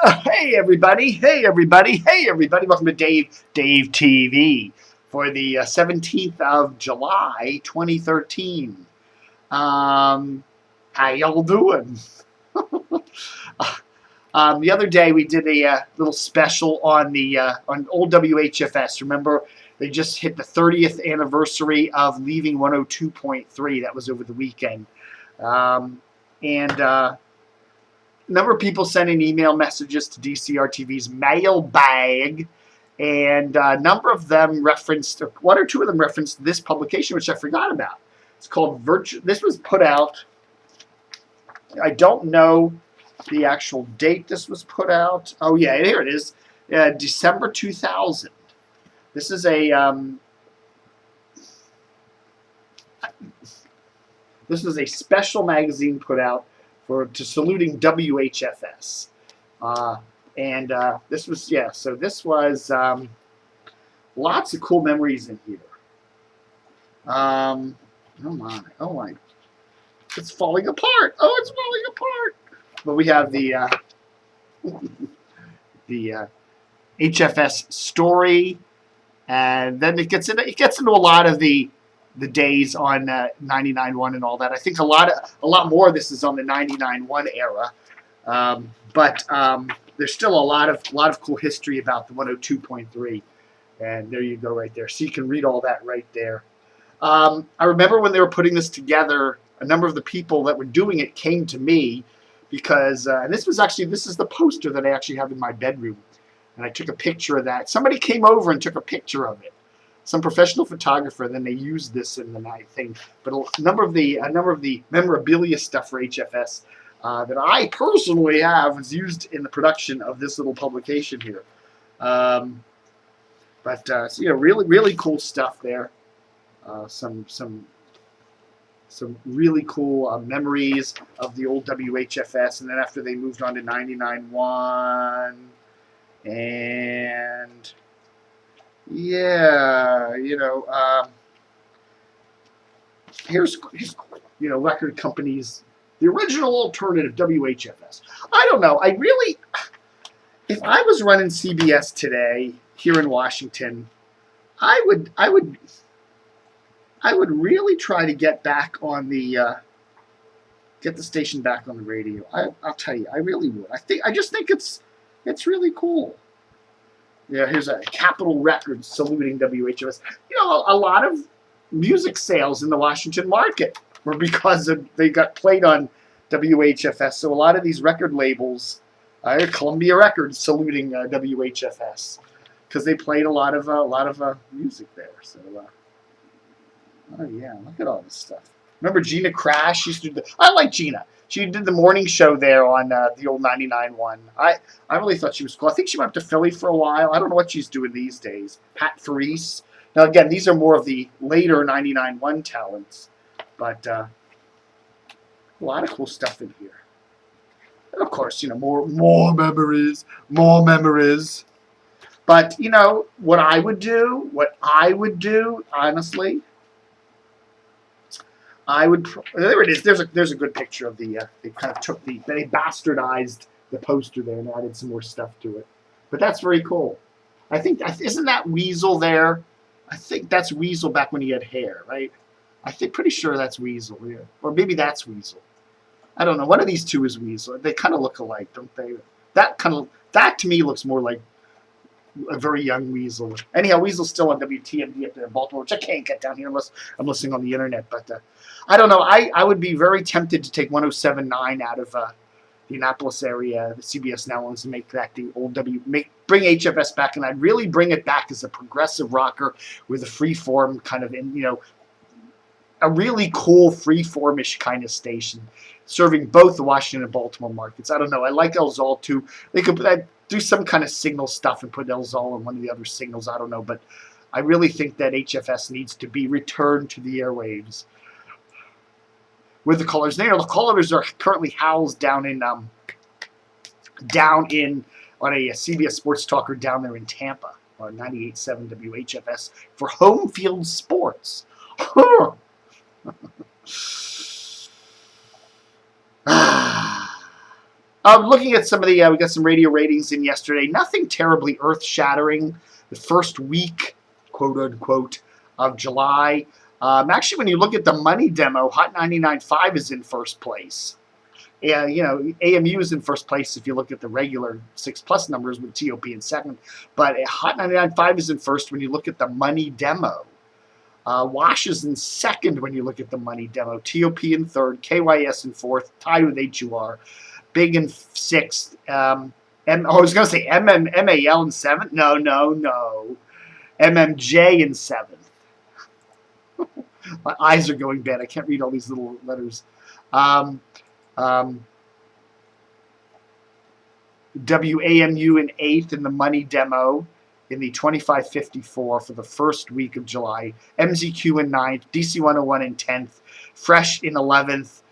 Hey everybody! Hey everybody! Hey everybody! Welcome to Dave TV for the 17th of July, 2013. How y'all doing? The other day we did a little special on the on old WHFS. Remember, they just hit the 30th anniversary of leaving 102.3. That was over the weekend, and a number of people sending email messages to DCRTV's mailbag, and a number of them referenced, one or two of them referenced this publication, which I forgot about. It's called Virtual. This was put out, I don't know the actual date this was put out. Oh yeah, here it is, December 2000. This is a special magazine put out to saluting WHFS, and this was So this was lots of cool memories in here. Oh my! It's falling apart. Oh, it's falling apart. But we have the HFS story, and then it gets into a lot of the days on 99.1 and all that. I think a lot more of this is on the 99.1 era, but there's still a lot of cool history about the 102.3, and there you go right there. So you can read all that right there. I remember when they were putting this together, a number of the people that were doing it came to me because and this is the poster that I actually have in my bedroom, and I took a picture of that. Somebody came over and took a picture of it. Some professional photographer, and then they used this in the night thing. But a number of the memorabilia stuff for HFS that I personally have was used in the production of this little publication here. So, really cool stuff there. Some really cool memories of the old WHFS, and then after they moved on to 99.1, and yeah, here's record companies, the original alternative WHFS. I don't know. If I was running CBS today here in Washington, I would really try to get the station back on the radio. I'll tell you, I really would. I just think it's really cool. Yeah, here's a Capitol Records saluting WHFS. A lot of music sales in the Washington market were because they got played on WHFS. So a lot of these record labels, Columbia Records saluting WHFS because they played a lot of music there. So, oh yeah, look at all this stuff. Remember Gina Crash used to do? I like Gina. She did the morning show there on the old 99.1. I really thought she was cool. I think she went up to Philly for a while. I don't know what she's doing these days. Pat Therese. Now, again, these are more of the later 99.1 talents. But a lot of cool stuff in here. And, of course, more memories. More memories. But, what I would do, honestly, there it is. There's a good picture of the. They kind of they bastardized the poster there and added some more stuff to it. But that's very cool. I think isn't that Weasel there? I think that's Weasel back when he had hair, right? Pretty sure that's Weasel, yeah. Or maybe that's Weasel. I don't know. One of these two is Weasel. They kind of look alike, don't they? That to me looks more like a very young Weasel. Anyhow, Weasel's still on WTMD up there in Baltimore, which I can't get down here unless I'm listening on the internet. But I don't know. I would be very tempted to take 107.9 out of the Annapolis area, the CBS now owns, and make that the old bring HFS back, and I'd really bring it back as a progressive rocker with a freeform kind of, a really cool freeformish kind of station, serving both the Washington and Baltimore markets. I don't know. I like El Zol too. They could do some kind of signal stuff and put El Zol on one of the other signals. I don't know, but I really think that HFS needs to be returned to the airwaves with the colors. The colors are currently housed down in on a CBS Sports Talker down there in Tampa on 98.7 WHFS for home field sports. Looking at some of the, we got some radio ratings in yesterday. Nothing terribly earth-shattering. The first week, quote unquote, of July. Actually, when you look at the money demo, Hot 99.5 is in first place. Yeah, you know, AMU is in first place if you look at the regular 6+ numbers with TOP in second. But Hot 99.5 is in first when you look at the money demo. Wash is in second when you look at the money demo. TOP in third. KYS in fourth. Tied with HUR. Big in sixth. I was going to say MAL in seventh. No. MMJ in seventh. My eyes are going bad. I can't read all these little letters. WAMU in eighth in the money demo in the 2554 for the first week of July. MZQ in ninth. DC 101 in 10th. Fresh in 11th.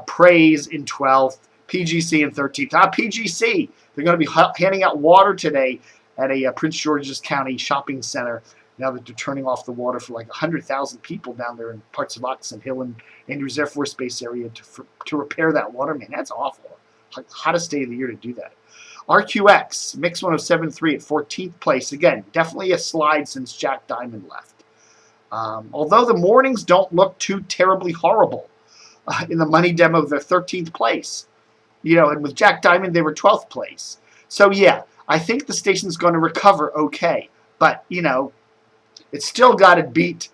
Praise in 12th. PGC in 13th. PGC. They're going to be handing out water today at a Prince George's County shopping center. Now that they're turning off the water for like 100,000 people down there in parts of Oxon Hill and Andrews Air Force Base area to repair that water main. That's awful. Hottest day of the year to do that. RQX, Mix 107.3 at 14th place. Again, definitely a slide since Jack Diamond left. Although the mornings don't look too terribly horrible. In the money demo, they're 13th place. You know, and with Jack Diamond, they were 12th place. So, yeah, I think the station's going to recover okay. But, you know, it's still got to beat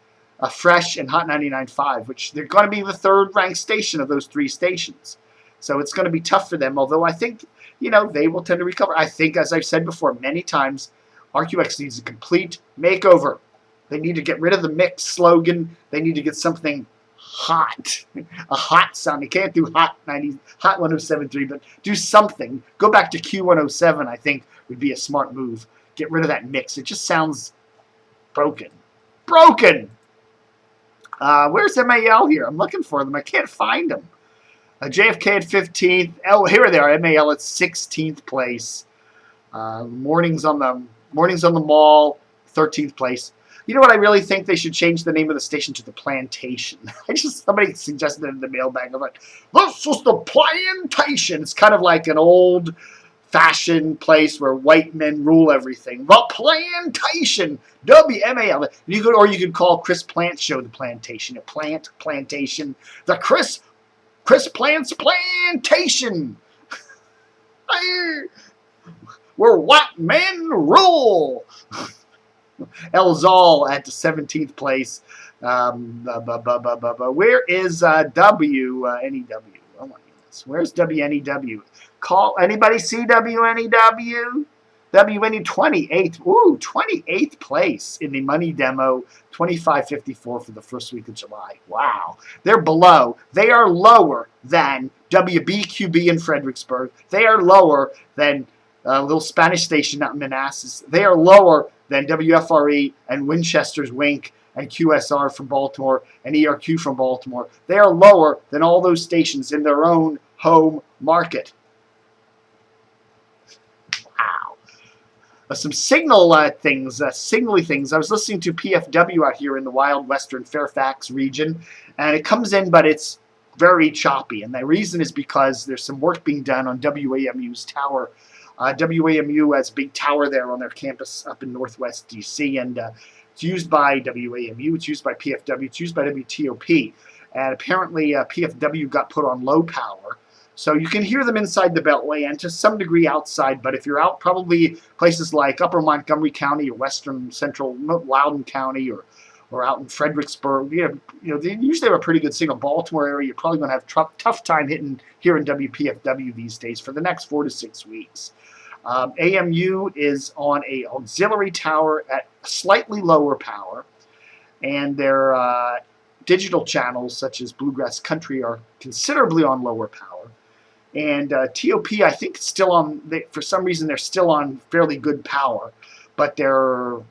Fresh and Hot 99.5, which they're going to be the third-ranked station of those three stations. So it's going to be tough for them, although I think, you know, they will tend to recover. I think, as I've said before many times, RQX needs a complete makeover. They need to get rid of the mix slogan. They need to get something hot, a hot sound. You can't do Hot 107.3, but do something. Go back to Q107, I think, would be a smart move. Get rid of that mix. It just sounds broken. Where's MAL here? I'm looking for them. I can't find them. JFK at 15th. Oh, here they are. MAL at 16th place. Mornings on the Mall, 13th place. You know what? I really think they should change the name of the station to the Plantation. Somebody suggested it in the mailbag. I'm like, this is the Plantation. It's kind of like an old-fashioned place where white men rule everything. The Plantation, WMAL. Or you could call Chris Plant's show the Plantation. Plantation. The Chris Plant's Plantation. Where white men rule. El Zal at the 17th place. Where is WNEW? Oh my goodness. Where's WNEW? Call anybody see WNEW? WNEW 28th. Ooh, 28th place in the money demo, 2554 for the first week of July. Wow. They're below. They are lower than WBQB in Fredericksburg. They are lower than a little Spanish station out in Manassas. They are lower than WFRE and Winchester's Wink and QSR from Baltimore and ERQ from Baltimore. They are lower than all those stations in their own home market. Wow. Some signally things. I was listening to PFW out here in the wild western Fairfax region, and it comes in, but it's very choppy. And the reason is because there's some work being done on WAMU's tower. WAMU has a big tower there on their campus up in Northwest D.C., and it's used by WAMU, it's used by PFW, it's used by WTOP. And apparently PFW got put on low power, so you can hear them inside the Beltway and to some degree outside, but if you're out probably places like Upper Montgomery County or Western Central Loudoun County or out in Fredericksburg, they usually have a pretty good signal. Baltimore area, you're probably going to have tough time hitting here in WPFW these days for the next 4 to 6 weeks. AMU is on a auxiliary tower at slightly lower power, and their digital channels such as Bluegrass Country are considerably on lower power. And TOP, I think, is still on. For some reason, they're still on fairly good power, but their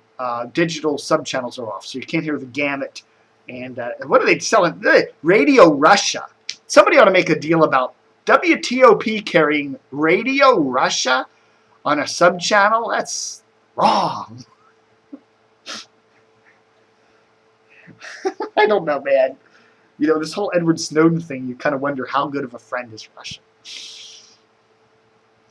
digital subchannels are off, so you can't hear the gamut. And what are they selling? Radio Russia. Somebody ought to make a deal about WTOP carrying Radio Russia on a subchannel. That's wrong. I don't know, man. This whole Edward Snowden thing, you kind of wonder how good of a friend is Russia.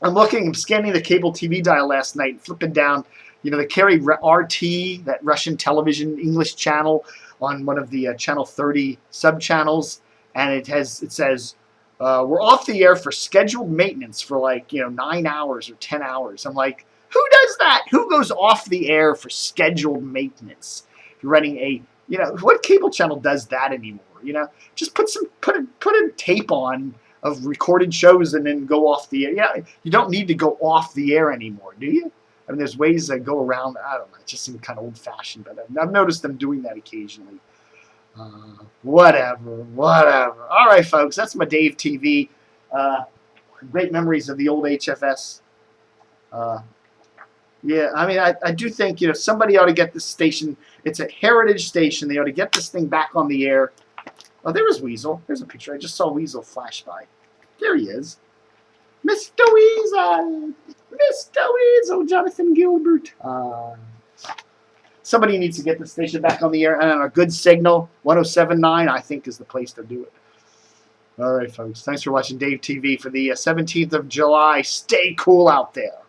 I'm scanning the cable TV dial last night, flipping down. They carry RT, that Russian television English channel, on one of the Channel 30 sub-channels, and it says, we're off the air for scheduled maintenance for 9 hours or 10 hours. I'm like, who does that? Who goes off the air for scheduled maintenance? If you're running what cable channel does that anymore? Just put a tape on of recorded shows and then go off the air. You don't need to go off the air anymore, do you? I mean, there's ways that go around. I don't know. It just seems kind of old-fashioned, but I've noticed them doing that occasionally. Whatever. All right, folks, that's my Dave TV. Great memories of the old HFS. Yeah, I mean, I do think, somebody ought to get this station. It's a heritage station. They ought to get this thing back on the air. Oh, there was Weasel. There's a picture. I just saw Weasel flash by. There he is. Mr. Weasel. Mr. Weasel, Jonathan Gilbert. Somebody needs to get the station back on the air. And a good signal, 107.9, I think, is the place to do it. All right, folks. Thanks for watching Dave TV for the 17th of July. Stay cool out there.